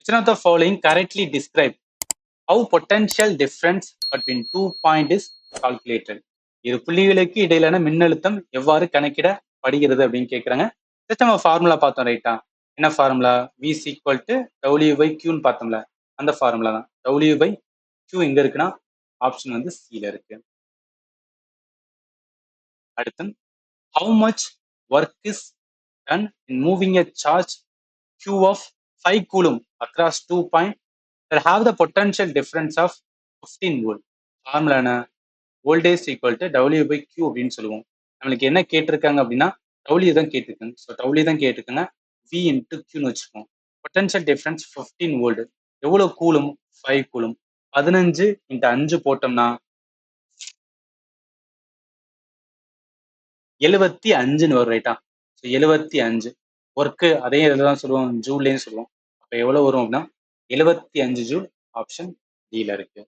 Which of the following correctly describe how potential difference between 2 points is calculated? இரு புள்ளிகளுக்கு இடையிலான மின்னழுத்தம் எவ்வாறு கணக்கிடப்படுகிறது அப்படின்னு கேட்குறாங்க. ஜஸ்ட் நம்ம ஃபார்முலா பார்த்தோம் ரைட்டா? என்ன formula? V is equal to W by Q ன்னு பார்த்தோம்ல, அந்த ஃபார்முலா தான். W by Q எங்க இருக்குன்னா ஆப்ஷன் வந்து C ல இருக்கு. அடுத்து, how much work is done in moving a charge Q of 5 coulomb across 2 points that have the potential difference of 15 volt? Formula என்ன? Voltage equal to W by Q அப்படின்னு சொல்லுவோம். நம்மளுக்கு என்ன கேட்டிருக்காங்க அப்படின்னா W தான் கேட்டிருக்காங்க. ஸோ W தான் கேட்டிருக்காங்க. V இன்ட்டு Qன்னு வச்சுக்கோம். Potential difference 15 volt. எவ்வளோ கூலும்? 5 கூலும். 15 இன்ட்டு 5 போட்டோம்னா 75ன்னு வரும் ரைட்டா? ஸோ 75 ஒர்க்கு அதே இதில் தான் சொல்லுவோம், ஜூல்லேயும் சொல்லுவோம். அப்போ எவ்வளோ வரும் அப்படின்னா 75 ஜூல். ஆப்ஷன் டியில் இருக்கு.